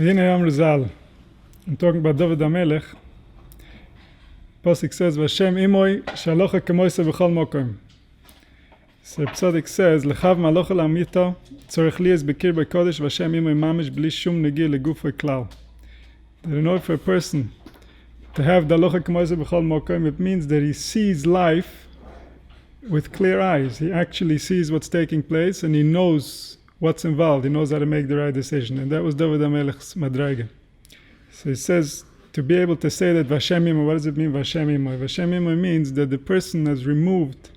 Hine Arizal. I'm talking about David HaMelech. Pasuk says, "Vashem imoi shalocha kemoisa b'chol mokom." So Reb Tzodok says, "Lechav malocha la'amito tzorech li es bekir b'kodesh Vashem imoi mamish b'li shum negi legufo klal." That in order for a person to have the halacha kemoisa b'chol mokom, it means that he sees life with clear eyes. He actually sees what's taking place and he knows what's involved. He knows how to make the right decision. And that was David HaMelech's madraga. So he says, to be able to say that Vashem Imo, what does it mean Vashem Imo? Vashem Imo means that the person has removed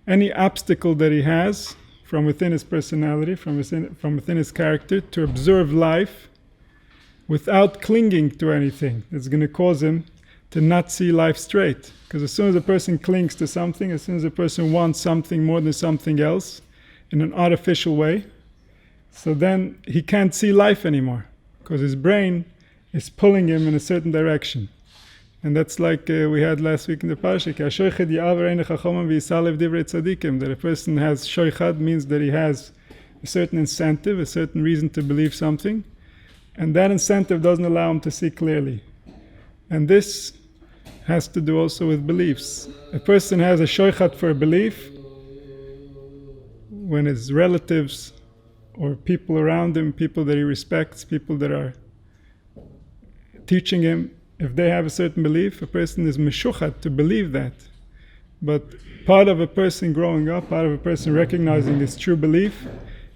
any obstacle that he has from within his personality, from within his character, to observe life without clinging to anything that's going to cause him to not see life straight. Because as soon as a person clings to something, as soon as a person wants something more than something else in an artificial way, so then he can't see life anymore, because his brain is pulling him in a certain direction. And that's like we had last week in the Parsha, that a person has shoichad means that he has a certain incentive, a certain reason to believe something, and that incentive doesn't allow him to see clearly. And this has to do also with beliefs. A person has a shoichat for a belief when his relatives or people around him, people that he respects, people that are teaching him, if they have a certain belief, a person is meshuchat to believe that. But part of a person growing up, part of a person recognizing his true belief,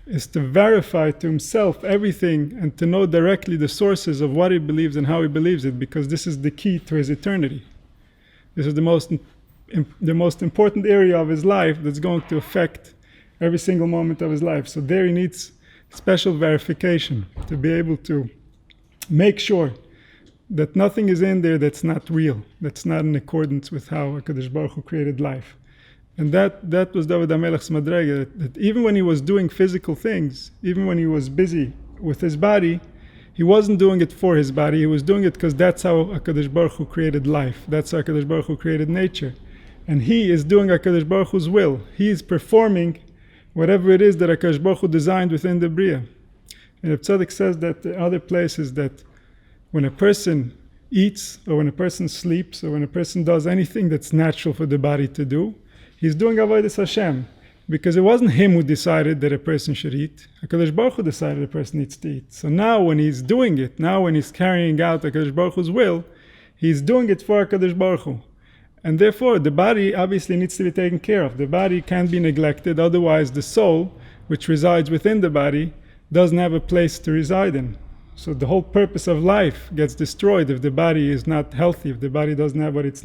is to verify to himself everything and to know directly the sources of what he believes and how he believes it, because this is the key to his eternity. This is the most important area of his life that's going to affect every single moment of his life. So there he needs special verification to be able to make sure that nothing is in there that's not real, that's not in accordance with how HaKadosh Baruch Hu created life. And that was David HaMelech's madraga, that even when he was doing physical things, even when he was busy with his body, he wasn't doing it for his body, he was doing it because that's how HaKadosh Baruch Hu created life, that's how HaKadosh Baruch Hu created nature. And he is doing HaKadosh Baruch Hu's will. He is performing whatever it is that HaKadosh Baruch Hu designed within the Bria. And Reb Tzodok says that in other places that when a person eats, or when a person sleeps, or when a person does anything that's natural for the body to do, he's doing Avodas Hashem. Because it wasn't him who decided that a person should eat. HaKadosh Baruch Hu decided a person needs to eat. So now when he's doing it, now when he's carrying out HaKadosh Baruch Hu's will, he's doing it for HaKadosh Baruch Hu. And therefore, the body obviously needs to be taken care of. The body can't be neglected, otherwise the soul, which resides within the body, doesn't have a place to reside in. So the whole purpose of life gets destroyed if the body is not healthy, if the body doesn't have what it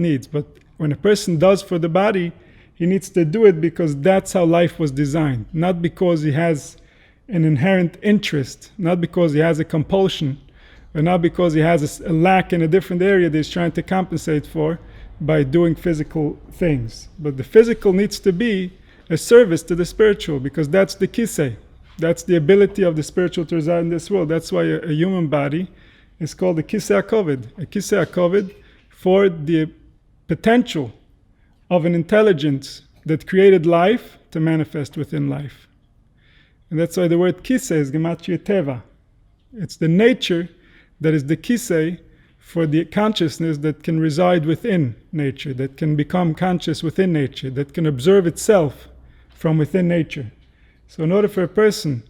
needs. But when a person does for the body, he needs to do it because that's how life was designed. Not because he has an inherent interest, not because he has a compulsion, or not because he has a lack in a different area that he's trying to compensate for by doing physical things. But the physical needs to be a service to the spiritual, because that's the kisei. That's the ability of the spiritual to reside in this world. That's why a human body is called a kisei HaKoved. A kisei HaKoved for the potential of an intelligence that created life to manifest within life. And that's why the word kisei is gematria teva. It's the nature that is the kisei for the consciousness that can reside within nature, that can become conscious within nature, that can observe itself from within nature. So in order for a person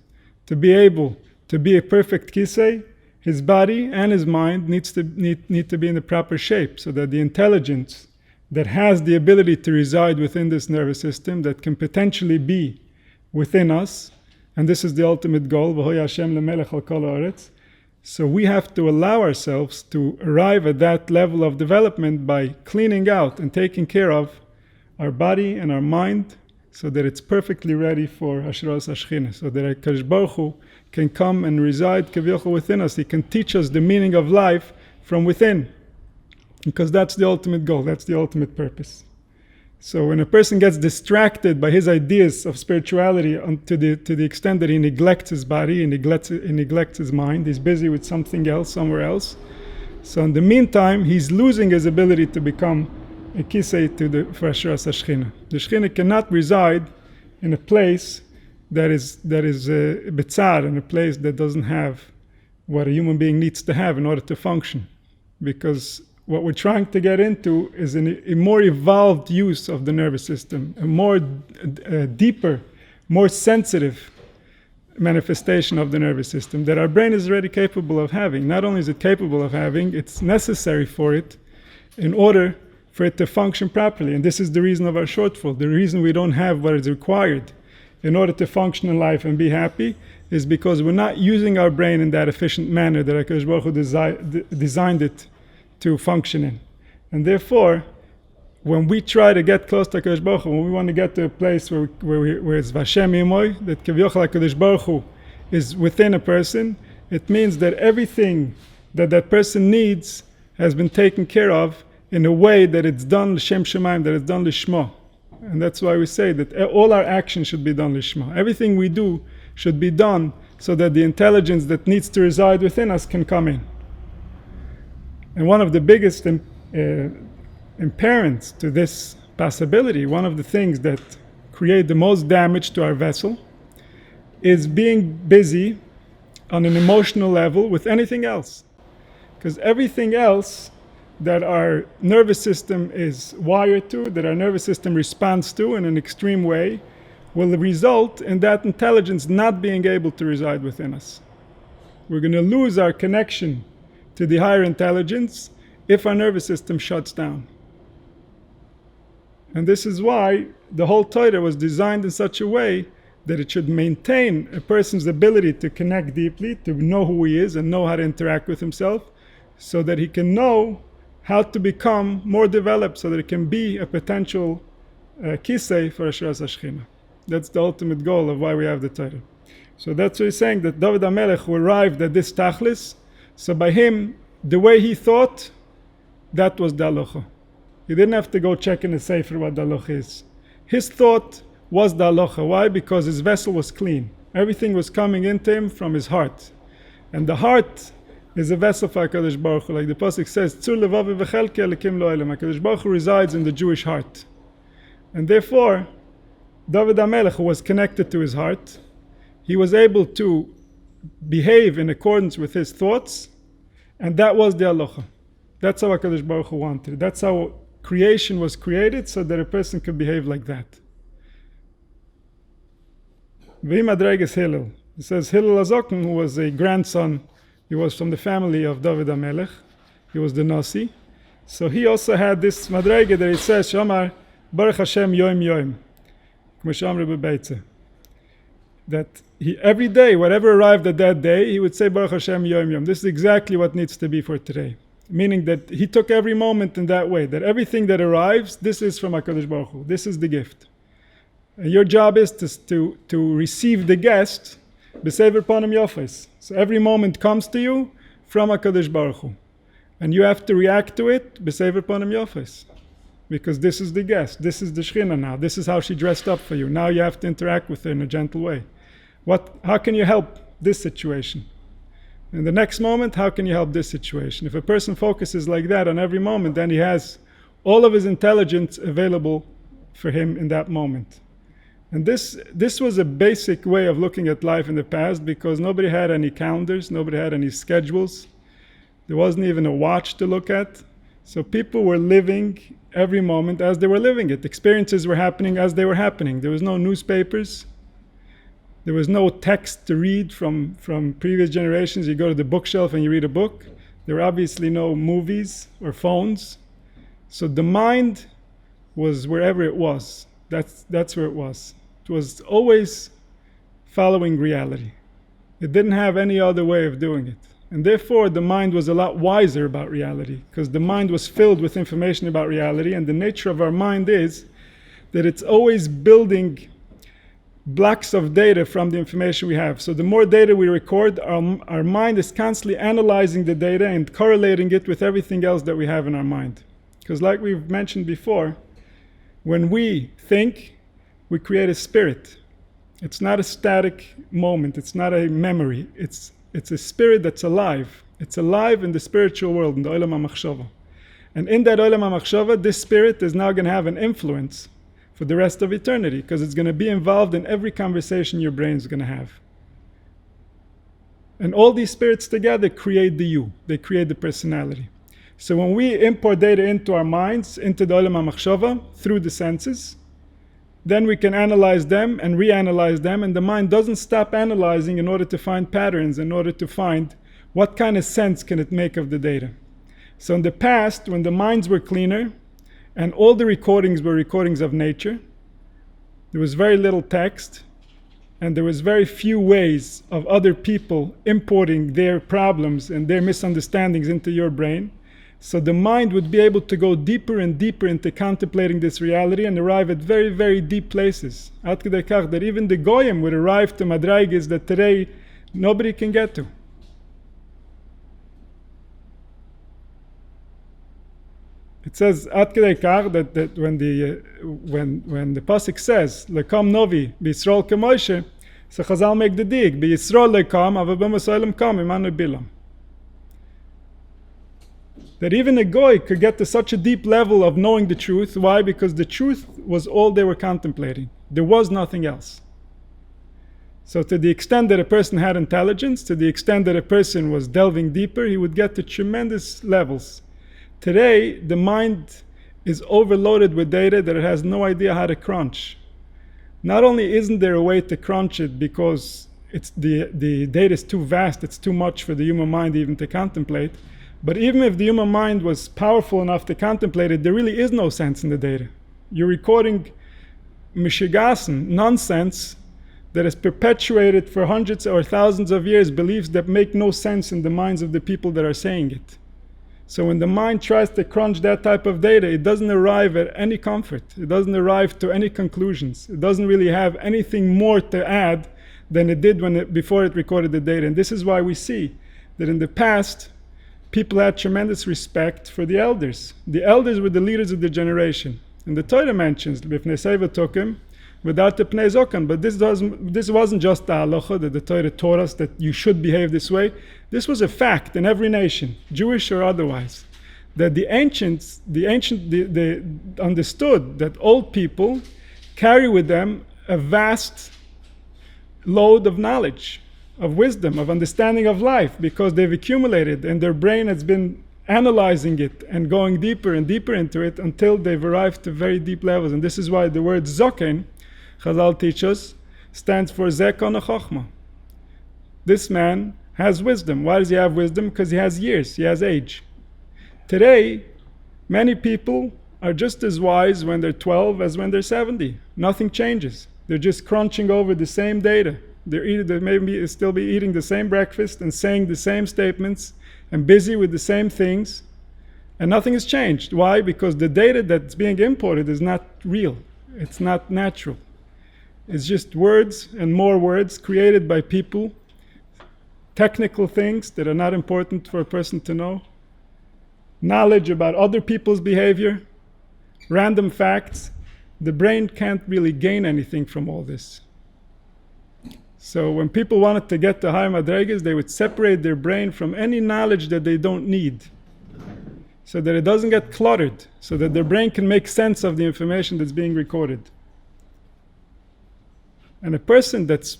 to be able to be a perfect kisei, his body and his mind need to be in the proper shape, so that the intelligence that has the ability to reside within this nervous system, that can potentially be within us, and this is the ultimate goal, v'hoya Hashem lemelech al kol haaretz. So we have to allow ourselves to arrive at that level of development by cleaning out and taking care of our body and our mind, so that it's perfectly ready for Hashras HaShechina, so that HaKadosh Baruch Hu can come and reside kaviyachol within us. He can teach us the meaning of life from within, because that's the ultimate goal, that's the ultimate purpose. So when a person gets distracted by his ideas of spirituality to the extent that he neglects his body, he neglects his mind, he's busy with something else, somewhere else. So in the meantime, he's losing his ability to become a kisei for Hashras HaShechina. The Shechina cannot reside in a place that is betzar, in a place that doesn't have what a human being needs to have in order to function. Because what we're trying to get into is a more evolved use of the nervous system, a more deeper, more sensitive manifestation of the nervous system that our brain is already capable of having. Not only is it capable of having, it's necessary for it in order for it to function properly. And this is the reason of our shortfall. The reason we don't have what is required in order to function in life and be happy is because we're not using our brain in that efficient manner that HaKadosh Baruch Hu designed it to function in. And therefore, when we try to get close to HaKadosh Baruch Hu, when we want to get to a place where it's Vashem Imoy, that Kavyochel HaKadosh Baruch Hu is within a person, it means that everything that that person needs has been taken care of in a way that it's done l'shem shemaim, that it's done l'shma. And that's why we say that all our actions should be done l'shma. Everything we do should be done so that the intelligence that needs to reside within us can come in. And one of the biggest imperants to this possibility, one of the things that create the most damage to our vessel, is being busy on an emotional level with anything else. Because everything else that our nervous system is wired to, that our nervous system responds to in an extreme way, will result in that intelligence not being able to reside within us. We're going to lose our connection to the higher intelligence if our nervous system shuts down. And this is why the whole Torah was designed in such a way that it should maintain a person's ability to connect deeply, to know who he is and know how to interact with himself, so that he can know how to become more developed, so that it can be a potential kisei for Asheras HaShechina. That's the ultimate goal of why we have the Torah. So that's what he's saying, that David HaMelech, who arrived at this tachlis, so by him, the way he thought, that was the halacha. He didn't have to go check in the sefer what the halacha is. His thought was the halacha. Why? Because his vessel was clean. Everything was coming into him from his heart. And the heart is a vessel for HaKadosh Baruch Hu. Like the pasuk says, Tzur levavi v'chelki elikim lo elam. HaKadosh Baruch Hu resides in the Jewish heart. And therefore, David HaMelech, who was connected to his heart, he was able to behave in accordance with his thoughts, and that was the halacha. That's how HaKadosh Baruch Hu wanted it. That's how creation was created, so that a person could behave like that. V'imadreges Hillel. It says Hillel Azoken, who was a grandson, he was from the family of David HaMelech. He was the Nasi. So he also had this madrege that it says, Shamar Baruch Hashem Yoim Yoim. That he, every day, whatever arrived at that day, he would say Baruch Hashem Yoim Yom. This is exactly what needs to be for today. Meaning that he took every moment in that way, that everything that arrives, this is from HaKadosh Baruch Hu. This is the gift. And your job is to receive the guest, b'sever panim yofes. So every moment comes to you from HaKadosh Baruch Hu. And you have to react to it, b'sever panim yofes. Because this is the guest, this is the Shechina now, this is how she dressed up for you. Now you have to interact with her in a gentle way. How can you help this situation? In the next moment, how can you help this situation? If a person focuses like that on every moment, then he has all of his intelligence available for him in that moment. And this was a basic way of looking at life in the past, because nobody had any calendars, nobody had any schedules. There wasn't even a watch to look at. So people were living every moment as they were living it. Experiences were happening as they were happening. There was no newspapers. There was no text to read from previous generations. You go to the bookshelf and you read a book. There were obviously no movies or phones. So the mind was wherever it was. That's where it was. It was always following reality. It didn't have any other way of doing it. And therefore, the mind was a lot wiser about reality, because the mind was filled with information about reality, and the nature of our mind is that it's always building blocks of data from the information we have. So the more data we record, our mind is constantly analyzing the data and correlating it with everything else that we have in our mind. Because like we've mentioned before, when we think, we create a spirit. It's not a static moment, it's not a memory, it's a spirit that's alive. It's alive in the spiritual world, in the Olam HaMachshava. And in that Olam HaMachshava, this spirit is now going to have an influence for the rest of eternity, because it's going to be involved in every conversation your brain is going to have. And all these spirits together create the you. They create the personality. So when we import data into our minds, into the Olam HaMachshava, through the senses, then we can analyze them and reanalyze them, and the mind doesn't stop analyzing in order to find patterns, in order to find what kind of sense can it make of the data. So in the past, when the minds were cleaner, and all the recordings were recordings of nature, there was very little text, and there was very few ways of other people importing their problems and their misunderstandings into your brain. So the mind would be able to go deeper and deeper into contemplating this reality and arrive at very, very deep places. Ad kedei kach that even the Goyim would arrive to madragis that today nobody can get to. It says Ad kedei kach that when the pasuk says lekam novi b'Yisrael k'Moshe, so Chazal make the dig b'Yisrael lekam ava b'Mosolim kam imanu bilam. That even a goy could get to such a deep level of knowing the truth. Why? Because the truth was all they were contemplating. There was nothing else. So to the extent that a person had intelligence, to the extent that a person was delving deeper, he would get to tremendous levels. Today, the mind is overloaded with data that it has no idea how to crunch. Not only isn't there a way to crunch it because the data is too vast, it's too much for the human mind even to contemplate, but even if the human mind was powerful enough to contemplate it, there really is no sense in the data. You're recording mishigasen, nonsense, that is perpetuated for hundreds or thousands of years, beliefs that make no sense in the minds of the people that are saying it. So when the mind tries to crunch that type of data, it doesn't arrive at any comfort. It doesn't arrive to any conclusions. It doesn't really have anything more to add than it did before it recorded the data. And this is why we see that in the past, people had tremendous respect for the elders. The elders were the leaders of the generation. And the Torah mentions, "B'fnei seva tokim, without the pnei zokan." But this wasn't just the halacha that the Torah taught us that you should behave this way. This was a fact in every nation, Jewish or otherwise, that the ancients they understood that old people carry with them a vast load of knowledge, of wisdom, of understanding of life, because they've accumulated and their brain has been analyzing it and going deeper and deeper into it until they've arrived to very deep levels. And this is why the word zoken, Chazal teaches, stands for zekon chochma. This man has wisdom. Why does he have wisdom? Because he has years, he has age. Today, many people are just as wise when they're 12 as when they're 70. Nothing changes. They're just crunching over the same data. They may still be eating the same breakfast and saying the same statements and busy with the same things, and nothing has changed. Why? Because the data that's being imported is not real. It's not natural. It's just words and more words created by people, technical things that are not important for a person to know, knowledge about other people's behavior, random facts. The brain can't really gain anything from all this. So when people wanted to get to higher madregas, they would separate their brain from any knowledge that they don't need, so that it doesn't get cluttered, so that their brain can make sense of the information that's being recorded. And a person that's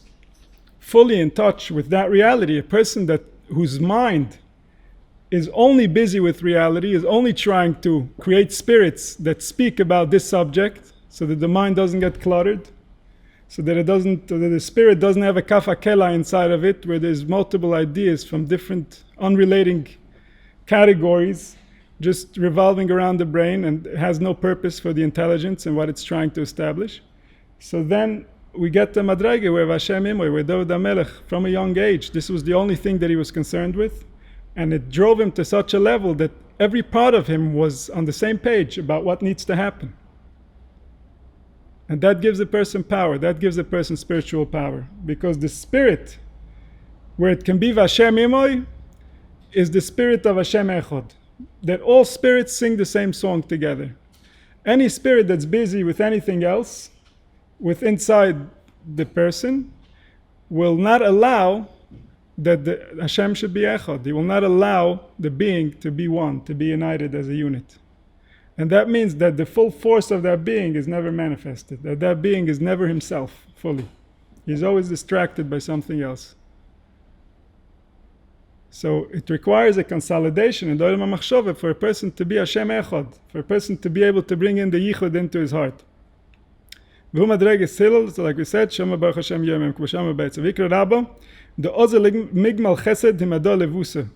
fully in touch with that reality, a person whose mind is only busy with reality, is only trying to create spirits that speak about this subject, so that the mind doesn't get cluttered, so that the spirit doesn't have a kafakela inside of it, where there's multiple ideas from different unrelating categories just revolving around the brain and has no purpose for the intelligence and what it's trying to establish. So then we get to Madrage, where Hashem Imoy, where David HaMelech, from a young age, this was the only thing that he was concerned with, and it drove him to such a level that every part of him was on the same page about what needs to happen. And that gives a person power, that gives a person spiritual power, because the spirit, where it can be Vashem Imoy, is the spirit of Hashem Echad, that all spirits sing the same song together. Any spirit that's busy with anything else, with inside the person, will not allow that the Hashem should be Echad. He will not allow the being to be one, to be united as a unit. And that means that the full force of that being is never manifested, that being is never himself fully. He's always distracted by something else. So it requires a consolidation in the Olam HaMachshava for a person to be Hashem Echad, for a person to be able to bring in the Yichud into his heart. So like we said, Shema Baruch Hashem Yomim K'Shama Beitza Vikra Rabba, the Ozel Migmal Chesed Himado Levusa.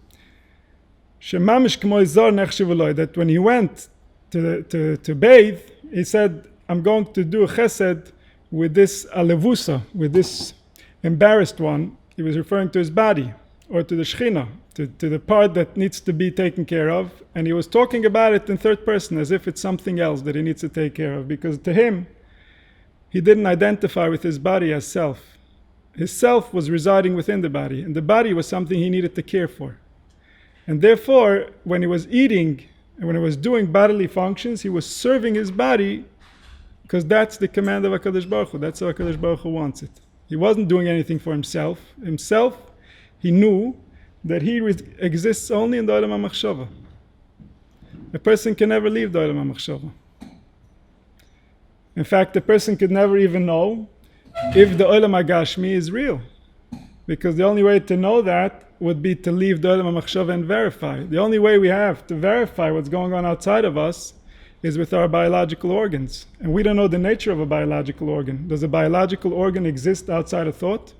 Shemamish K'moi Zor Nechshiv Eloi, that when he went to bathe, he said, I'm going to do a chesed with this alevusa, with this embarrassed one. He was referring to his body, or to the Shechina, to the part that needs to be taken care of. And he was talking about it in third person, as if it's something else that he needs to take care of. Because to him, he didn't identify with his body as self. His self was residing within the body, and the body was something he needed to care for. And therefore, when he was eating, and when he was doing bodily functions, he was serving his body, because that's the command of HaKadosh Baruch Hu. That's how HaKadosh Baruch Hu wants it. He wasn't doing anything for himself. He knew that he exists only in the Olam HaMachshava. A person can never leave the Olam HaMachshava. In fact, a person could never even know if the Olam HaGashmi is real. Because the only way to know that would be to leave the Olam HaMachshava and verify. The only way we have to verify what's going on outside of us is with our biological organs. And we don't know the nature of a biological organ. Does a biological organ exist outside of thought?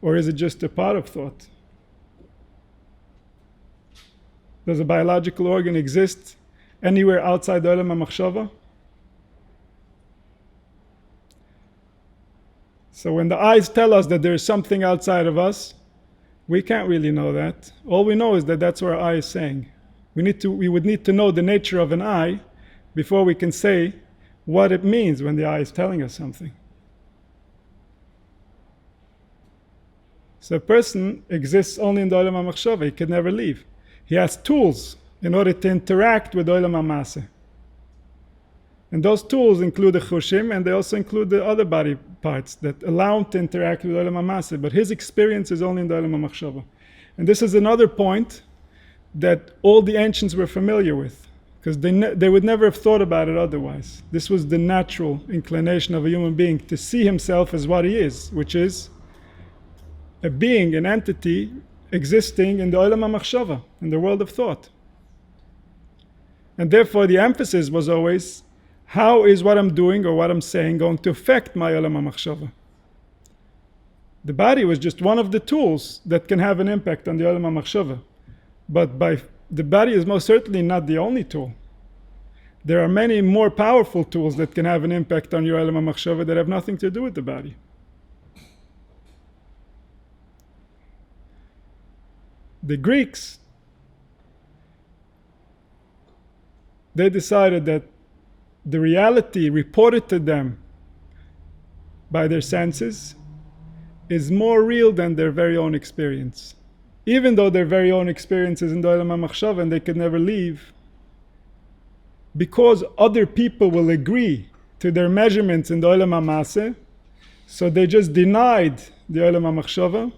Or is it just a part of thought? Does a biological organ exist anywhere outside the Olam HaMachshava? So when the eyes tell us that there is something outside of us, we can't really know that. All we know is that that's what our eye is saying. We would need to know the nature of an eye before we can say what it means when the eye is telling us something. So a person exists only in the Olam HaMachshava. He can never leave. He has tools in order to interact with Olam HaMaseh. And those tools include the chushim, and they also include the other body parts that allow him to interact with Olam HaMaseh. But his experience is only in the Olam HaMachshava. And this is another point that all the ancients were familiar with, because they would never have thought about it otherwise. This was the natural inclination of a human being, to see himself as what he is, which is a being, an entity, existing in the Olam HaMachshava, in the world of thought. And therefore the emphasis was always, how is what I'm doing or what I'm saying going to affect my Olam HaMachshava? The body was just one of the tools that can have an impact on the Olam HaMachshava. But the body is most certainly not the only tool. There are many more powerful tools that can have an impact on your Olam HaMachshava that have nothing to do with the body. The Greeks, they decided that the reality reported to them by their senses is more real than their very own experience. Even though their very own experience is in the Olam HaMachshava and they could never leave, because other people will agree to their measurements in the Olam HaMaseh, so they just denied the Olam HaMachshava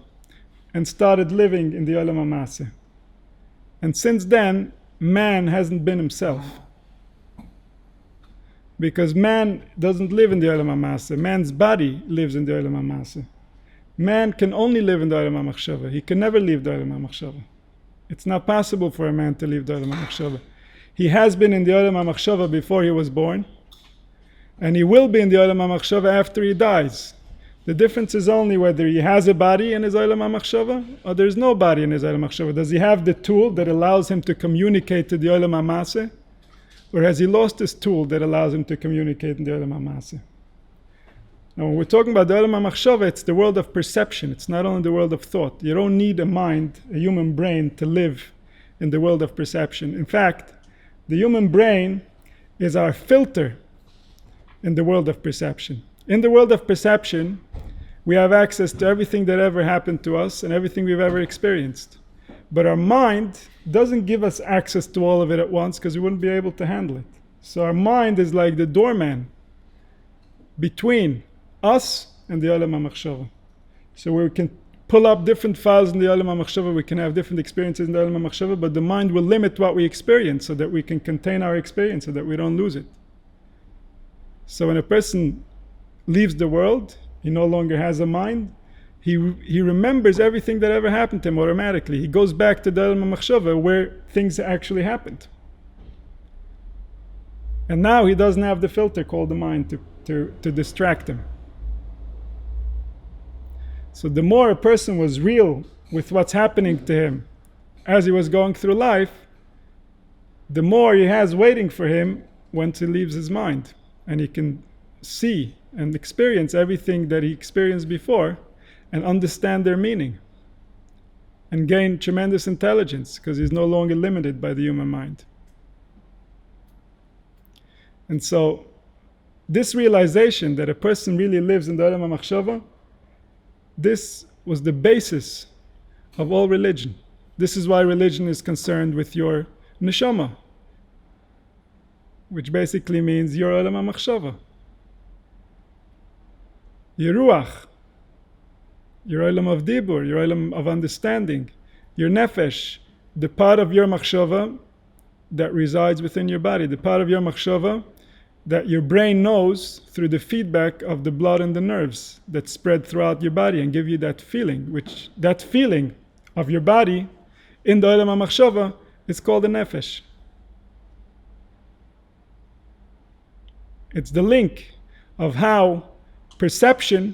and started living in the Olam HaMaseh. And since then, man hasn't been himself. Because man doesn't live in the Olam HaMaseh. Man's body lives in the Olam HaMaseh. Man can only live in the Olam HaMachshava. He can never leave the Olam HaMachshava. It's not possible for a man to leave the Olam HaMachshava. He has been in the Olam HaMachshava before he was born, and he will be in the Olam HaMachshava after he dies. The difference is only whether he has a body in his Olam HaMachshava or there's no body in his Olam HaMachshava. Does he have the tool that allows him to communicate to the Olam HaMaseh? Or has he lost his tool that allows him to communicate in the Olam HaMaseh? Now when we're talking about the Olam HaMachshava, it's the world of perception. It's not only the world of thought. You don't need a mind, a human brain, to live in the world of perception. In fact, the human brain is our filter in the world of perception. In the world of perception, we have access to everything that ever happened to us and everything we've ever experienced. But our mind doesn't give us access to all of it at once, because we wouldn't be able to handle it. So our mind is like the doorman between us and the Olam HaMachshava. So we can pull up different files in the Olam HaMachshava, we can have different experiences in the Olam HaMachshava, but the mind will limit what we experience so that we can contain our experience, so that we don't lose it. So when a person leaves the world, he no longer has a mind, he remembers everything that ever happened to him automatically. He goes back to the Olam HaMachshava where things actually happened. And now he doesn't have the filter called the mind to distract him. So the more a person was real with what's happening to him as he was going through life, the more he has waiting for him once he leaves his mind. And he can see and experience everything that he experienced before and understand their meaning. And gain tremendous intelligence because he's no longer limited by the human mind. And so this realization that a person really lives in the Olam HaMachshava, this was the basis of all religion. This is why religion is concerned with your neshama, which basically means your Olam HaMachshava, your ruach, your Olam of Dibur, your Olam of understanding, your nefesh, the part of your machshava that resides within your body, the part of your machshava that your brain knows through the feedback of the blood and the nerves that spread throughout your body and give you that feeling, which that feeling of your body in the Olam HaMachshava is called the nefesh. It's the link of how perception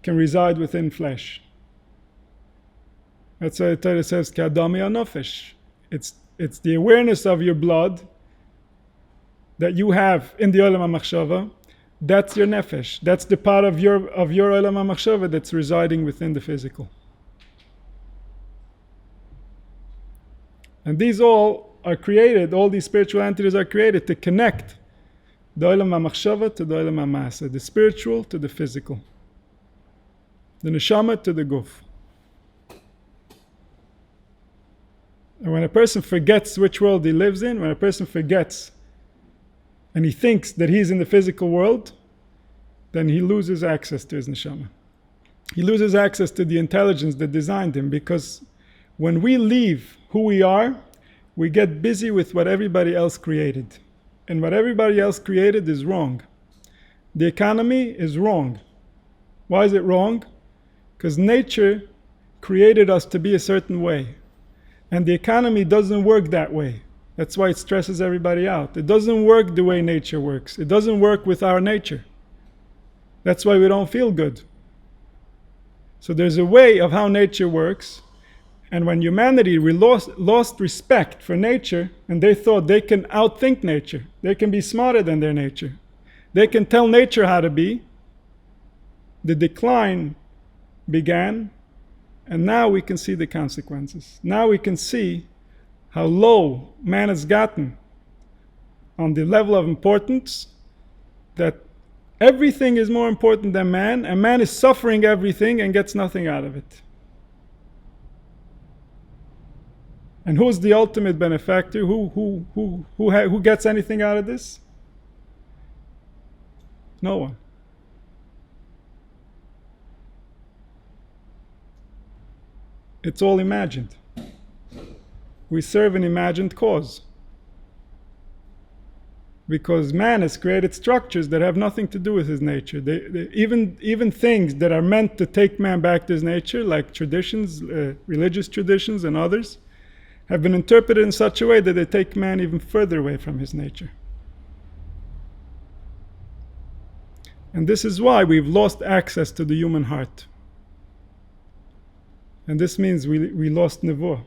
can reside within flesh. That's why the Torah says, K'adam nefesh. It's the awareness of your blood that you have in the Olam HaMachshava. That's your nefesh. That's the part of your Olam HaMachshava that's residing within the physical. And these all are created, all these spiritual entities are created to connect the Olam HaMachshava to the Olam HaMasa, the spiritual to the physical, the neshama to the guf. And when a person forgets which world he lives in, when a person forgets and he thinks that he's in the physical world, then he loses access to his neshama. He loses access to the intelligence that designed him, because when we leave who we are, we get busy with what everybody else created. And what everybody else created is wrong. The economy is wrong. Why is it wrong? Because nature created us to be a certain way. And the economy doesn't work that way. That's why it stresses everybody out. It doesn't work the way nature works. It doesn't work with our nature. That's why we don't feel good. So there's a way of how nature works. And when humanity lost respect for nature, and they thought they can outthink nature, they can be smarter than their nature, they can tell nature how to be, the decline began. And now we can see the consequences. Now we can see how low man has gotten on the level of importance, that everything is more important than man, and man is suffering everything and gets nothing out of it. And who's the ultimate benefactor? Who gets anything out of this? No one. It's all imagined. We serve an imagined cause. Because man has created structures that have nothing to do with his nature. Even things that are meant to take man back to his nature, like traditions, religious traditions and others, have been interpreted in such a way that they take man even further away from his nature. And this is why we've lost access to the human heart. And this means we lost nevuah.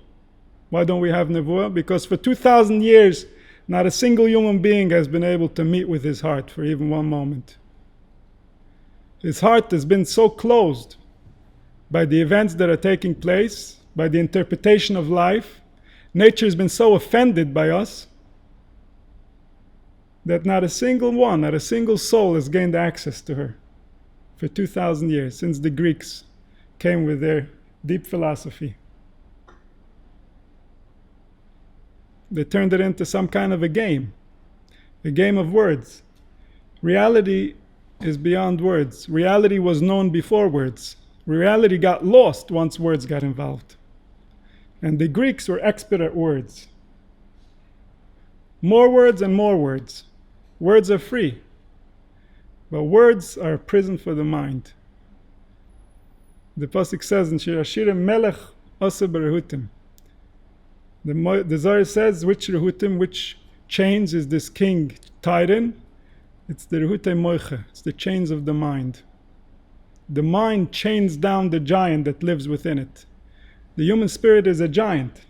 Why don't we have nevuah? Because for 2,000 years, not a single human being has been able to meet with his heart for even one moment. His heart has been so closed by the events that are taking place, by the interpretation of life. Nature has been so offended by us that not a single one, not a single soul has gained access to her for 2,000 years, since the Greeks came with their deep philosophy. They turned it into some kind of a game of words. Reality is beyond words. Reality was known before words. Reality got lost once words got involved. And the Greeks were expert at words. More words and more words. Words are free. But words are a prison for the mind. The pasuk says in Shir Hashirim, Melech asa b'rehutim. The Zohar says, which rehutim, which chains is this king tied in? It's the rehutei moiche. It's the chains of the mind. The mind chains down the giant that lives within it. The human spirit is a giant.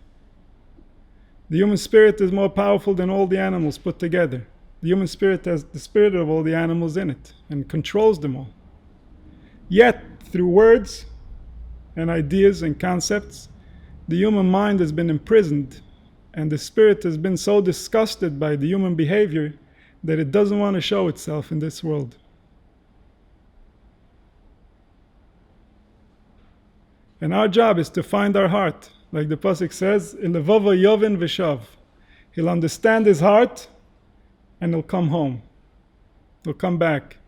The human spirit is more powerful than all the animals put together. The human spirit has the spirit of all the animals in it and controls them all. Yet, through words and ideas and concepts, the human mind has been imprisoned, and the spirit has been so disgusted by the human behavior that it doesn't want to show itself in this world. And our job is to find our heart. Like the pasuk says, Ilevova yovin v'shav. He'll understand his heart and he'll come home. He'll come back.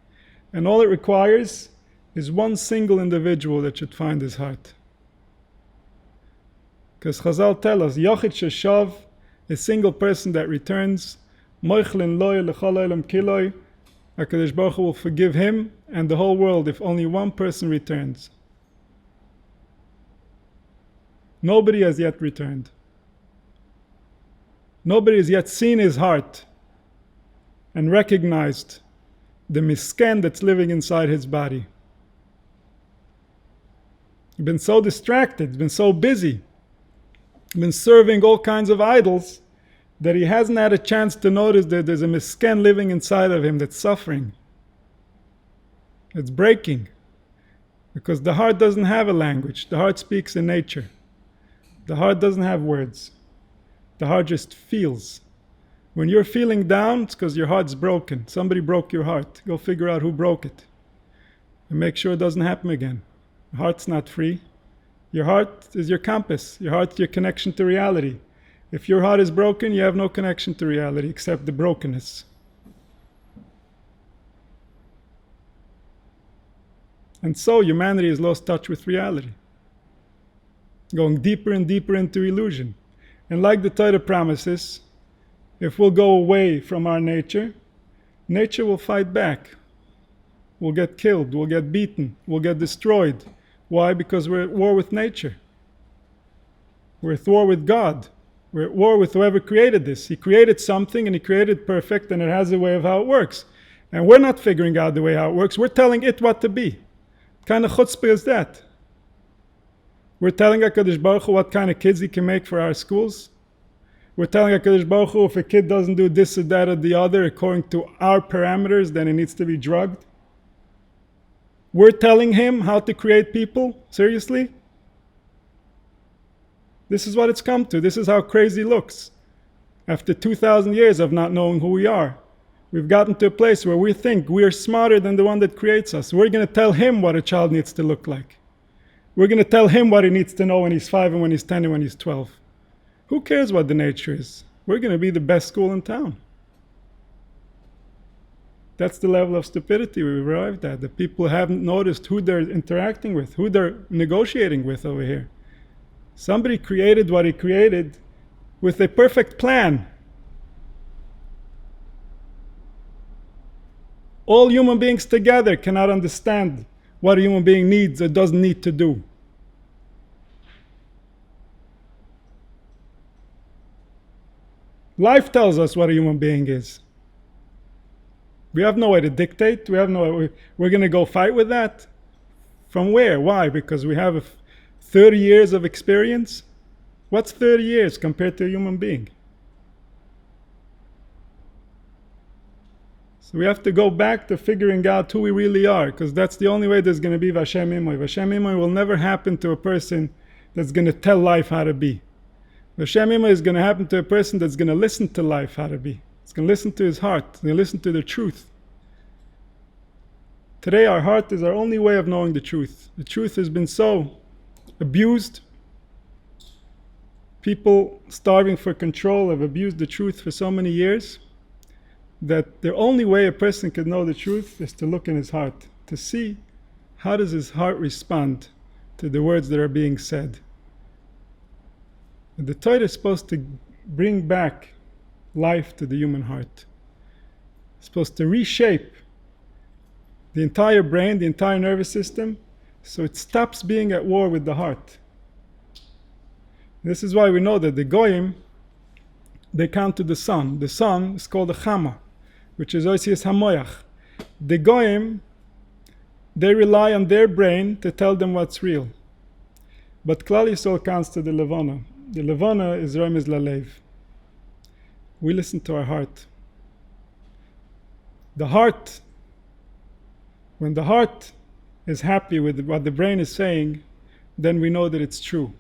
And all it requires is one single individual that should find his heart. Because Chazal tell us, Yochid sheshav, a single person that returns, Moichlin loy lechol olam kiloi, HaKadosh Baruch Hu will forgive him and the whole world if only one person returns. Nobody has yet returned. Nobody has yet seen his heart and recognized the misken that's living inside his body. He's been so distracted, he's been so busy, he's been serving all kinds of idols that he hasn't had a chance to notice that there's a misken living inside of him that's suffering. It's breaking. Because the heart doesn't have a language. The heart speaks in nature. The heart doesn't have words. The heart just feels. When you're feeling down, it's because your heart's broken. Somebody broke your heart. Go figure out who broke it. And make sure it doesn't happen again. The heart's not free. Your heart is your compass. Your heart's your connection to reality. If your heart is broken, you have no connection to reality except the brokenness. And so humanity has lost touch with reality, going deeper and deeper into illusion. And like the Torah promises, if we'll go away from our nature, nature will fight back. We'll get killed, we'll get beaten, we'll get destroyed. Why? Because we're at war with nature. We're at war with God. We're at war with whoever created this. He created something and he created perfect and it has a way of how it works. And we're not figuring out the way how it works. We're telling it what to be. What kind of chutzpah is that? We're telling HaKadosh Baruch Hu what kind of kids he can make for our schools. We're telling HaKadosh Baruch Hu if a kid doesn't do this or that or the other according to our parameters, then he needs to be drugged. We're telling him how to create people? Seriously? This is what it's come to. This is how crazy looks. After 2,000 years of not knowing who we are, we've gotten to a place where we think we are smarter than the one that creates us. We're going to tell him what a child needs to look like. We're going to tell him what he needs to know when he's 5 and when he's 10 and when he's 12. Who cares what the nature is? We're going to be the best school in town. That's the level of stupidity we've arrived at. The people haven't noticed who they're interacting with, who they're negotiating with over here. Somebody created what he created with a perfect plan. All human beings together cannot understand what a human being needs or doesn't need to do. Life tells us what a human being is. We have no way to dictate. We have no way. We're going to go fight with that? From where? Why? Because we have 30 years of experience? What's 30 years compared to a human being? So we have to go back to figuring out who we really are, because that's the only way there's going to be Vashem Imoy. Vashem Imoy will never happen to a person that's going to tell life how to be. Vashem Imoy is going to happen to a person that's going to listen to life how to be. It's going to listen to his heart. It's going to listen to the truth. Today our heart is our only way of knowing the truth. The truth has been so abused. People starving for control have abused the truth for so many years that the only way a person can know the truth is to look in his heart, to see how does his heart respond to the words that are being said. The Torah is supposed to bring back life to the human heart. It's supposed to reshape the entire brain, the entire nervous system, So it stops being at war with the heart. This is why we know that the Goyim, they count to the sun. The sun is called the Chama, which is Oisius HaMoyach. The Goyim, they rely on their brain to tell them what's real. But Klal Yisrael counts to the Levana. The Levana is Remez Lalev. We listen to our heart. The heart, when the heart is happy with what the brain is saying, then we know that it's true.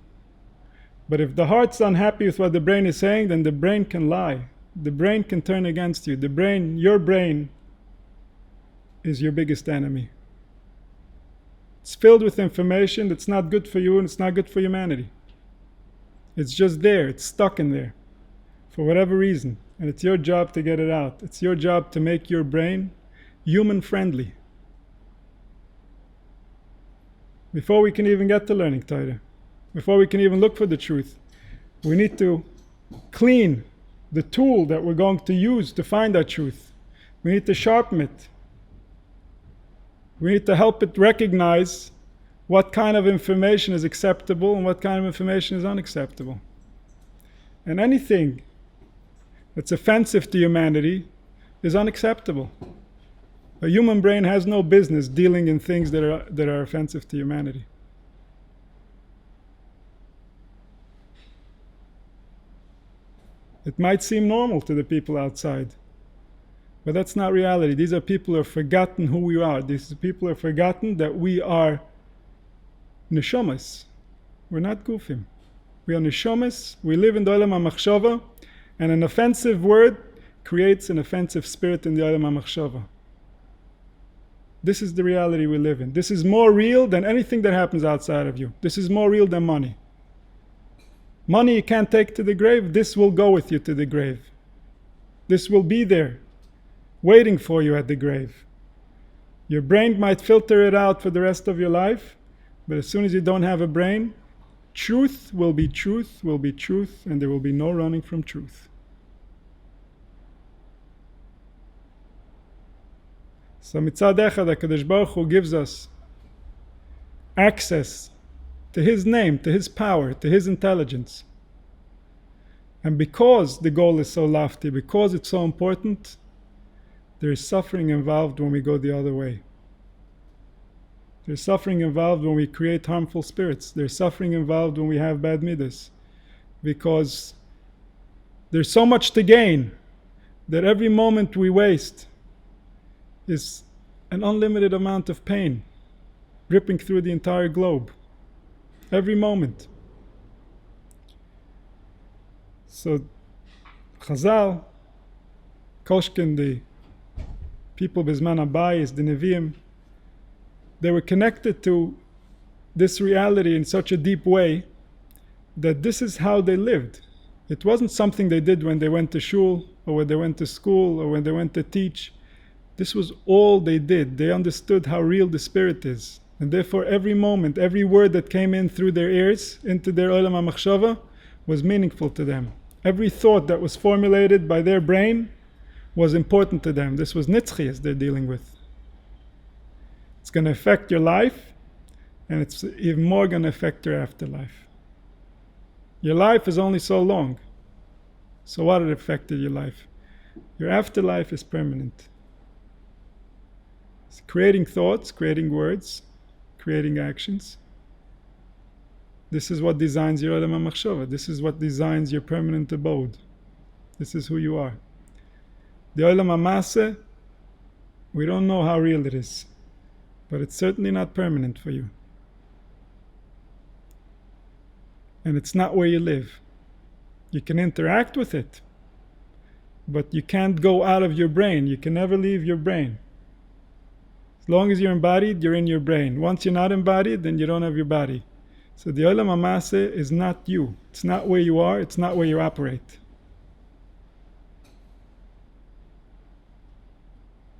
But if the heart's unhappy with what the brain is saying, then the brain can lie. The brain can turn against you. Your brain is your biggest enemy. It's filled with information that's not good for you and it's not good for humanity. It's just there, it's stuck in there for whatever reason. And it's your job to get it out. It's your job to make your brain human friendly. Before we can even get to learning Torah, before we can even look for the truth, we need to clean the tool that we're going to use to find that truth. We need to sharpen it. We need to help it recognize what kind of information is acceptable and what kind of information is unacceptable. And anything that's offensive to humanity is unacceptable. A human brain has no business dealing in things that are offensive to humanity. It might seem normal to the people outside, but that's not reality. These are people who have forgotten who we are. These people have forgotten that we are neshamas. We're not gufim. We are neshamas. We live in the olam hamachshava, and an offensive word creates an offensive spirit in the olam hamachshava. This is the reality we live in. This is more real than anything that happens outside of you. This is more real than money. Money you can't take to the grave. This will go with you to the grave. This will be there, waiting for you at the grave. Your brain might filter it out for the rest of your life, but as soon as you don't have a brain, truth will be truth, and there will be no running from truth. So mitzad echad, HaKadosh Baruch Hu gives us access to His name, to His power, to His intelligence. And because the goal is so lofty, because it's so important, there is suffering involved when we go the other way. There's suffering involved when we create harmful spirits. There's suffering involved when we have bad midas. Because there's so much to gain that every moment we waste is an unlimited amount of pain ripping through the entire globe. Every moment. So Chazal, Koshkin, the people Bizman Abayis, the Nevi'im, they were connected to this reality in such a deep way that this is how they lived. It wasn't something they did when they went to shul, or when they went to school, or when they went to teach. This was all they did. They understood how real the spirit is. And therefore every moment, every word that came in through their ears, into their olam hamachshava, was meaningful to them. Every thought that was formulated by their brain was important to them. This was nitzchias they're dealing with. It's going to affect your life, and it's even more going to affect your afterlife. Your life is only so long. So what it affected your life? Your afterlife is permanent. It's creating thoughts, creating words, creating actions. This is what designs your olam hamachshava. This is what designs your permanent abode. This is who you are. The olam hamase, we don't know how real it is, but it's certainly not permanent for you. And it's not where you live. You can interact with it, but you can't go out of your brain. You can never leave your brain. As long as you're embodied, you're in your brain. Once you're not embodied, then you don't have your body. So the olam hamase is not you. It's not where you are. It's not where you operate.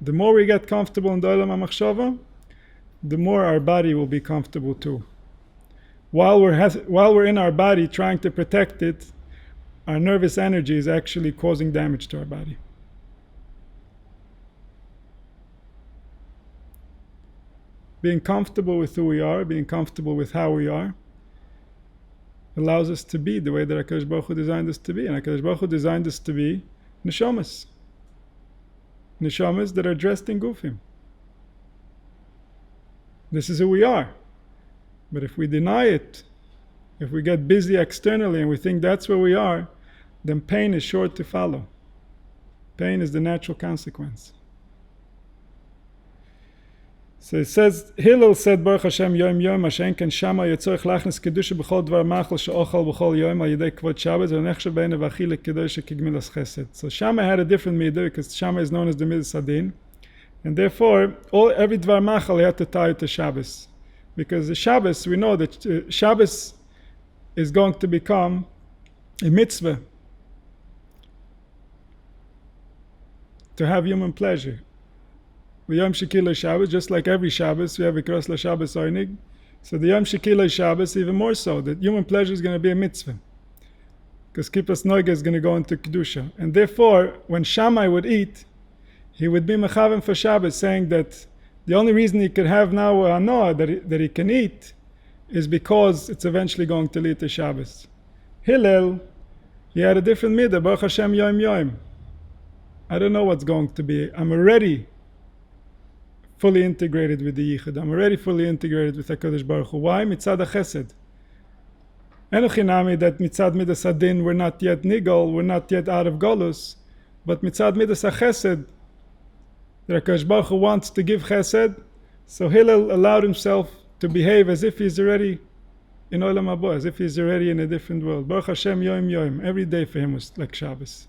The more we get comfortable in the olam hamachshava, the more our body will be comfortable too. While we're in our body trying to protect it, our nervous energy is actually causing damage to our body. Being comfortable with who we are, being comfortable with how we are, allows us to be the way that HaKadosh Baruch Hu designed us to be. And HaKadosh Baruch Hu designed us to be neshamas. Neshamas that are dressed in gufim. This is who we are. But if we deny it, if we get busy externally and we think that's where we are, then pain is sure to follow. Pain is the natural consequence. So it says, Hillel said, Baruch Hashem Yom Yom, Hashem Ken Shama Yetzorech Lachnes Kedusha B'chol Dvar Machal She'ochal B'chol Yom Al Yedei Kvod Shabbos V'nechshav Be'ene V'achile Kedusha Kigmilas Chesed. So Shama had a different midah because Shama is known as the midah Sadin, and therefore every Dvar Machal he had to tie it to Shabbos, because the Shabbos, we know that Shabbos is going to become a mitzvah to have human pleasure. Yom Shekillah Shabbos, just like every Shabbos, we have a Ikros LaShabbos Oinig. So the Yom Shekillah Shabbos, even more so, that human pleasure is going to be a mitzvah. Because Kippas Noiga is going to go into Kedusha. And therefore, when Shammai would eat, he would be Mechavim for Shabbos, saying that the only reason he could have now a Hanoah, that he can eat, is because it's eventually going to lead to Shabbos. Hillel, he had a different midah, Baruch Hashem Yom Yom. I don't know what's going to be. I'm already fully integrated with the Yichud. I'm already fully integrated with HaKadosh Baruch Hu. Why? Mitzad HaChesed. Enochinami, that Mitzad Midas Adin, we're not yet Nigol, we're not yet out of Golus, but Mitzad Midas HaChesed, that HaKadosh Baruch Hu wants to give Chesed, so Hillel allowed himself to behave as if he's already in Olam Haba, as if he's already in a different world. Baruch Hashem Yom Yom. Every day for him was like Shabbos.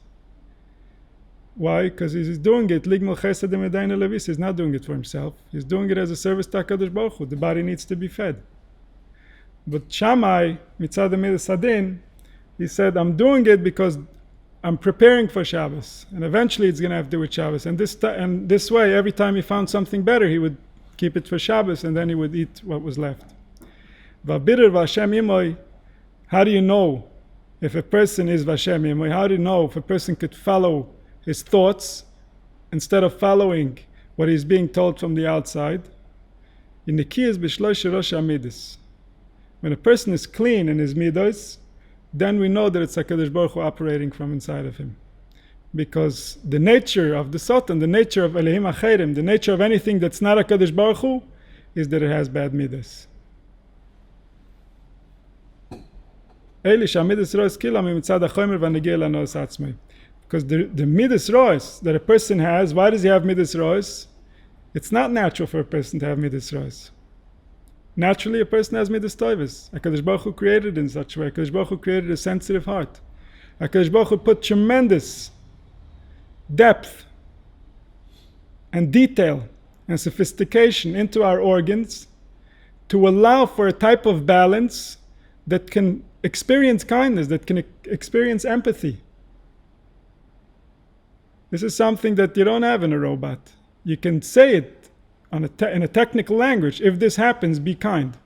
Why? Because he's doing it, Ligmal Chesed Medaina Levis. He's not doing it for himself. He's doing it as a service to HaKadosh Baruch Hu. The body needs to be fed. But Shammai, Mitzad Midas Adin, he said, I'm doing it because I'm preparing for Shabbos. And eventually it's going to have to do with Shabbos. And this way, every time he found something better, he would keep it for Shabbos, and then he would eat what was left. V'abirur v'Hashem imoy. How do you know if a person is v'Hashem imoy? How do you know if a person could follow his thoughts instead of following what he's being told from the outside? In the kiyas b'shlosh rosh hamidus. When a person is clean in his midos, then we know that it's HaKadosh Baruch Hu operating from inside of him. Because the nature of the Satan, the nature of Elihim Acherim, the nature of anything that's not HaKadosh Baruch Hu, is that it has bad midas. Because the midas rois that a person has, why does he have midas rois? It's not natural for a person to have midas rois. Naturally, a person has midas toivus. HaKadosh Baruch Hu created in such a way. HaKadosh Baruch Hu created a sensitive heart. HaKadosh Baruch Hu put tremendous depth and detail and sophistication into our organs to allow for a type of balance that can experience kindness, that can experience empathy. This is something that you don't have in a robot. You can say it in a technical language. If this happens, be kind.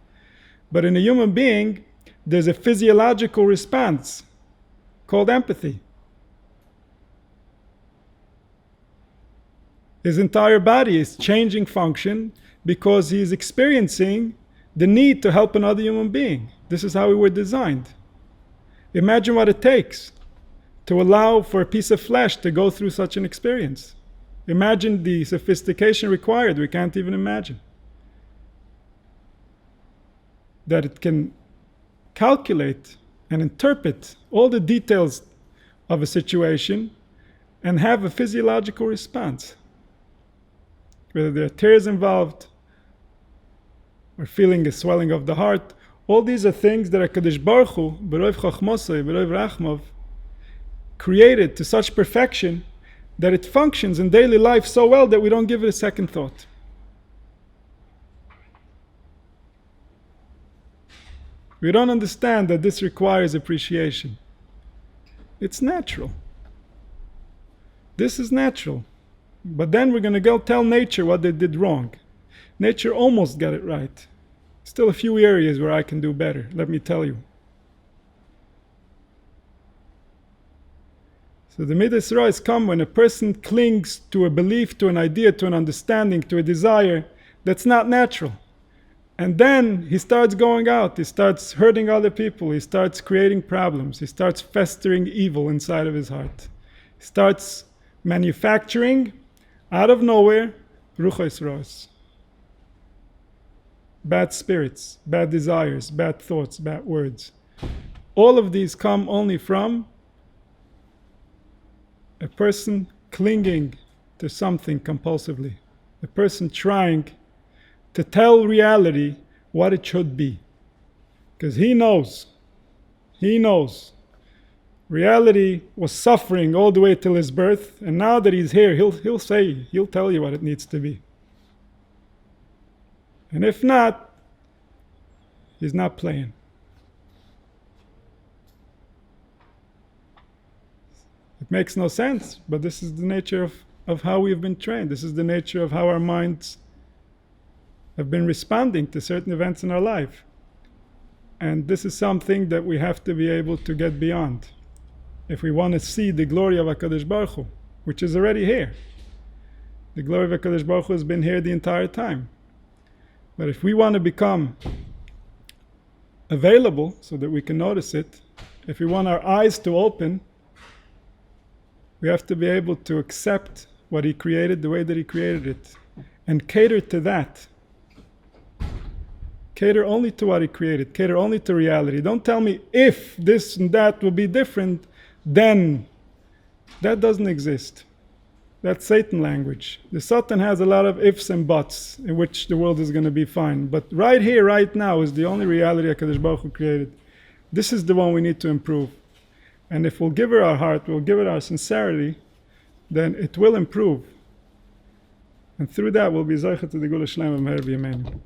But in a human being, there's a physiological response called empathy. His entire body is changing function because he is experiencing the need to help another human being. This is how we were designed. Imagine what it takes to allow for a piece of flesh to go through such an experience. Imagine the sophistication required. We can't even imagine. That it can calculate and interpret all the details of a situation and have a physiological response. Whether there are tears involved or feeling a swelling of the heart, all these are things that HaKadosh Baruch Hu, B'roiv Chochmosai, B'roiv Rachmov, created to such perfection that it functions in daily life so well that we don't give it a second thought. We don't understand that this requires appreciation. It's natural. This is natural. But then we're going to go tell nature what they did wrong. Nature almost got it right. Still a few areas where I can do better, let me tell you. So the midas rois come when a person clings to a belief, to an idea, to an understanding, to a desire that's not natural. And then he starts going out, he starts hurting other people, he starts creating problems, he starts festering evil inside of his heart. He starts manufacturing, out of nowhere, ruchos rois. Bad spirits, bad desires, bad thoughts, bad words. All of these come only from a person clinging to something compulsively. A person trying to tell reality what it should be. Because he knows. Reality was suffering all the way till his birth, and now that he's here, he'll tell you what it needs to be. And if not, he's not playing. It makes no sense, but this is the nature of how we've been trained. This is the nature of how our minds have been responding to certain events in our life. And this is something that we have to be able to get beyond. If we want to see the glory of HaKadosh Baruch Hu, which is already here. The glory of HaKadosh Baruch Hu has been here the entire time. But if we want to become available so that we can notice it, if we want our eyes to open, we have to be able to accept what He created the way that He created it and cater to that. Cater only to what He created. Cater only to reality. Don't tell me if this and that will be different, then. That doesn't exist. That's Satan language. The Satan has a lot of ifs and buts in which the world is going to be fine. But right here, right now is the only reality HaKadosh Baruch Hu created. This is the one we need to improve. And if we'll give it our heart, we'll give it our sincerity, then it will improve. And through that we'll be Zocheh to the Gula Shlema Meher B'Yameinu.